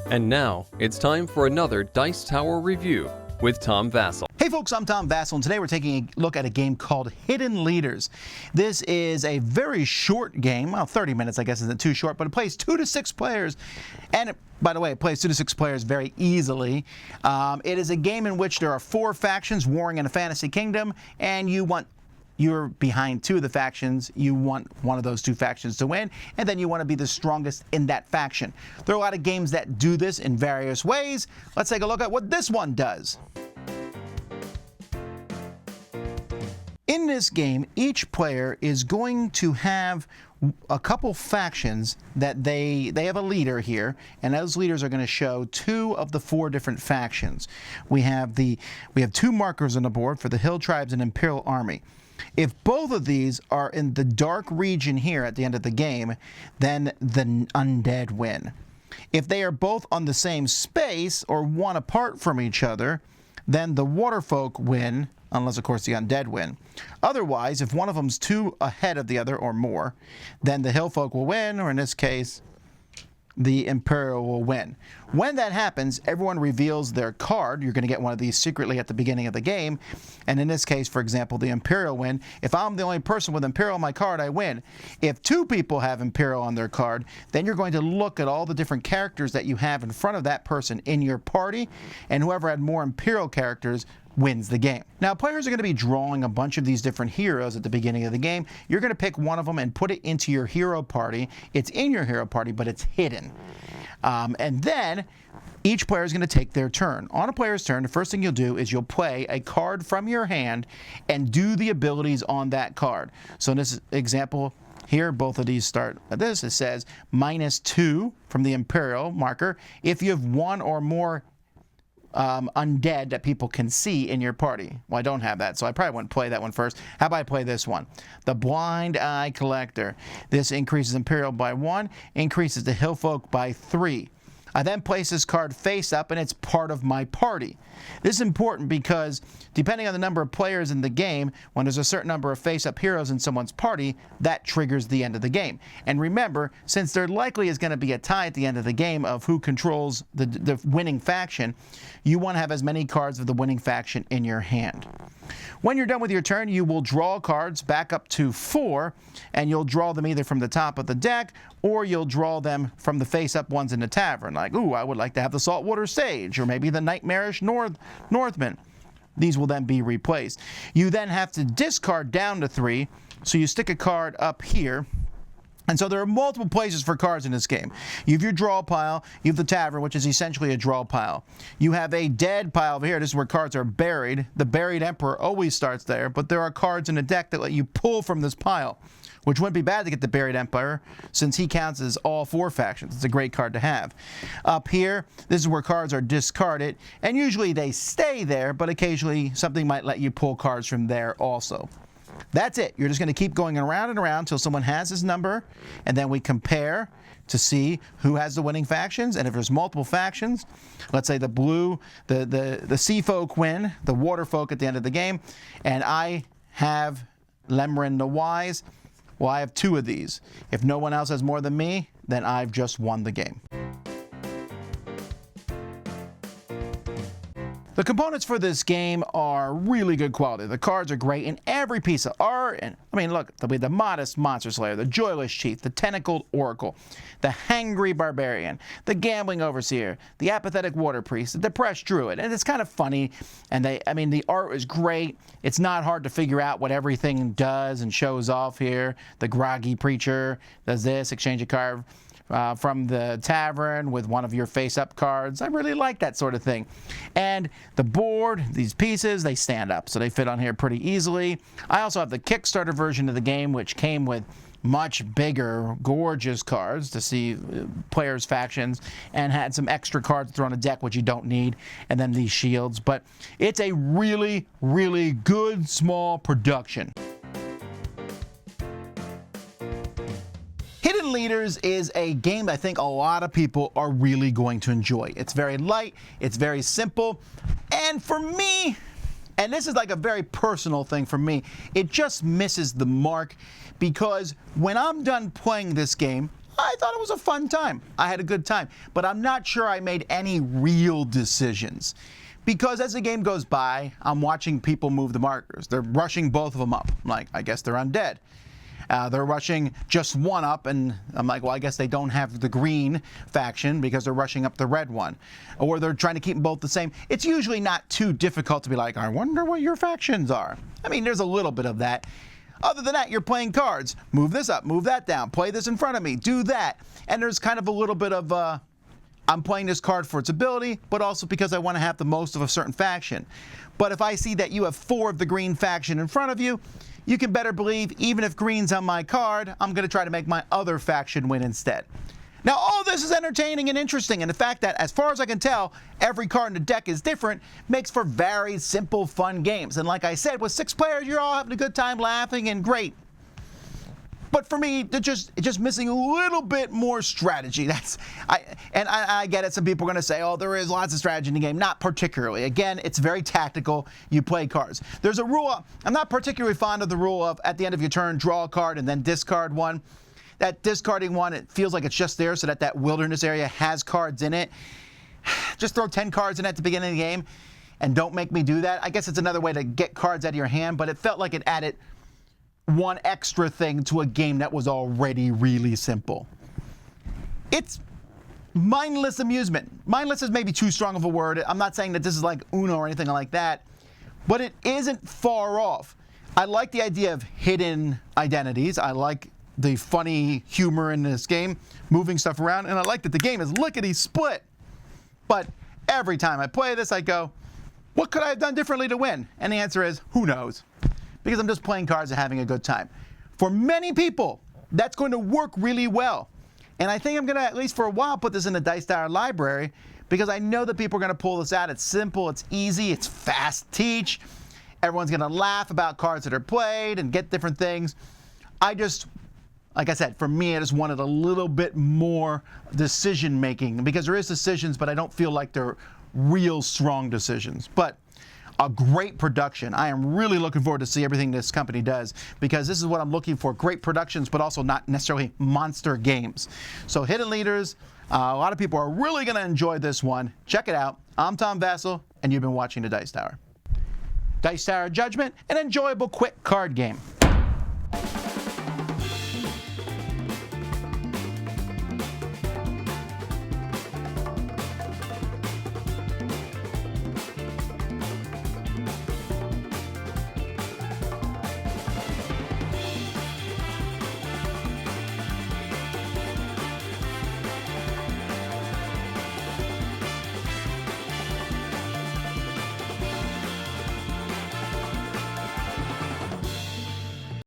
And now, it's time for another Dice Tower review with Tom Vasel. Hey folks, I'm Tom Vasel, and today we're taking a look at a game called Hidden Leaders. This is a very short game. Well, 30 minutes I guess isn't too short, but it plays 2 to 6 players. And by the way, it plays 2 to 6 players very easily. It is a game in which there are 4 factions warring in a fantasy kingdom, and you're behind 2 of the factions. You want one of those 2 factions to win, and then you want to be the strongest in that faction. There are a lot of games that do this in various ways. Let's take a look at what this one does. In this game, each player is going to have a couple factions that they have a leader here, and those leaders are going to show 2 of the 4 different factions. We have 2 markers on the board for the Hill Tribes and Imperial Army. If both of these are in the dark region here at the end of the game, then the undead win. If they are both on the same space or one apart from each other, then the waterfolk win, unless of course the undead win. Otherwise, if one of them's 2 ahead of the other or more, then the hillfolk will win, or in this case, the Imperial will win. When that happens, everyone reveals their card. You're going to get one of these secretly at the beginning of the game. And in this case, for example, the Imperial win. If I'm the only person with Imperial on my card, I win. If 2 people have Imperial on their card, then you're going to look at all the different characters that you have in front of that person in your party, and whoever had more Imperial characters wins the game. Now, players are going to be drawing a bunch of these different heroes at the beginning of the game. You're going to pick one of them and put it into your hero party. It's in your hero party, but it's hidden. And then each player is going to take their turn. On a player's turn, the first thing you'll do is you'll play a card from your hand and do the abilities on that card. So in this example here, both of these start at this. It says -2 from the Imperial marker if you have 1 or more undead that people can see in your party. Well, I don't have that, so I probably wouldn't play that one first. How about I play this one? The Blind Eye Collector. This increases Imperial by 1, increases the Hillfolk by 3. I then place this card face up, and it's part of my party. This is important because depending on the number of players in the game, when there's a certain number of face-up heroes in someone's party, that triggers the end of the game. And remember, since there likely is going to be a tie at the end of the game of who controls the winning faction, you want to have as many cards of the winning faction in your hand. When you're done with your turn, you will draw cards back up to 4, and you'll draw them either from the top of the deck, or you'll draw them from the face-up ones in the tavern. Like, ooh, I would like to have the Saltwater Sage, or maybe the Nightmarish Northman. These will then be replaced. You then have to discard down to 3, so you stick a card up here. And so there are multiple places for cards in this game. You have your draw pile, you have the tavern, which is essentially a draw pile. You have a dead pile over here. This is where cards are buried. The buried Emperor always starts there, but there are cards in the deck that let you pull from this pile, which wouldn't be bad to get the buried Emperor, since he counts as all 4 factions. It's a great card to have. Up here, this is where cards are discarded, and usually they stay there, but occasionally something might let you pull cards from there also. That's it. You're just going to keep going around and around until someone has his number, and then we compare to see who has the winning factions. And if there's multiple factions, let's say the blue, the sea folk win, the water folk at the end of the game, and I have Lemrin the Wise. Well, I have 2 of these. If no one else has more than me, then I've just won the game. The components for this game are really good quality. The cards are great, and every piece of art, and I mean, look, there'll be the Modest Monster Slayer, the Joyless Chief, the Tentacled Oracle, the Hangry Barbarian, the Gambling Overseer, the Apathetic Water Priest, the Depressed Druid, and it's kind of funny, and the art is great. It's not hard to figure out what everything does and shows off here. The Groggy Preacher does this, exchange a card from the tavern with one of your face-up cards. I really like that sort of thing. And the board, these pieces, they stand up, so they fit on here pretty easily. I also have the Kickstarter version of the game, which came with much bigger, gorgeous cards to see players' factions, and had some extra cards to throw on a deck, which you don't need, and then these shields. But it's a really, really good, small production. Hidden Leaders is a game I think a lot of people are really going to enjoy. It's very light, it's very simple, and for me, and this is like a very personal thing for me, it just misses the mark because when I'm done playing this game, I thought it was a fun time. I had a good time. But I'm not sure I made any real decisions. Because as the game goes by, I'm watching people move the markers. They're rushing both of them up. I'm like, I guess they're undead. They're rushing just one up, and I'm like, well, I guess they don't have the green faction because they're rushing up the red one. Or they're trying to keep them both the same. It's usually not too difficult to be like, I wonder what your factions are. I mean, there's a little bit of that. Other than that, you're playing cards. Move this up, move that down, play this in front of me, do that. And there's kind of a little bit of, I'm playing this card for its ability, but also because I want to have the most of a certain faction. But if I see that you have 4 of the green faction in front of you, you can better believe, even if green's on my card, I'm going to try to make my other faction win instead. Now, all this is entertaining and interesting, and the fact that, as far as I can tell, every card in the deck is different makes for very simple, fun games. And like I said, with 6 players, you're all having a good time, laughing, and great. But for me, it's just missing a little bit more strategy. I get it. Some people are going to say, oh, there is lots of strategy in the game. Not particularly. Again, it's very tactical. You play cards. There's a rule. I'm not particularly fond of the rule of, at the end of your turn, draw a card and then discard one. That discarding one, it feels like it's just there so that wilderness area has cards in it. Just throw 10 cards in at the beginning of the game and don't make me do that. I guess it's another way to get cards out of your hand, but it felt like it added one extra thing to a game that was already really simple. It's mindless amusement. Mindless is maybe too strong of a word. I'm not saying that this is like Uno or anything like that, but it isn't far off. I like the idea of hidden identities. I like the funny humor in this game, moving stuff around, and I like that the game is lickety-split. But every time I play this, I go, what could I have done differently to win? And the answer is, who knows? Because I'm just playing cards and having a good time. For many people, that's going to work really well. And I think I'm going to, at least for a while, put this in the Dice Tower library because I know that people are going to pull this out. It's simple, it's easy, it's fast teach. Everyone's going to laugh about cards that are played and get different things. Like I said, for me, I just wanted a little bit more decision making because there is decisions, but I don't feel like they're real strong decisions. But a great production. I am really looking forward to see everything this company does because this is what I'm looking for. Great productions, but also not necessarily monster games. So Hidden Leaders, a lot of people are really going to enjoy this one. Check it out. I'm Tom Vasel, and you've been watching the Dice Tower. Dice Tower Judgment, an enjoyable, quick card game.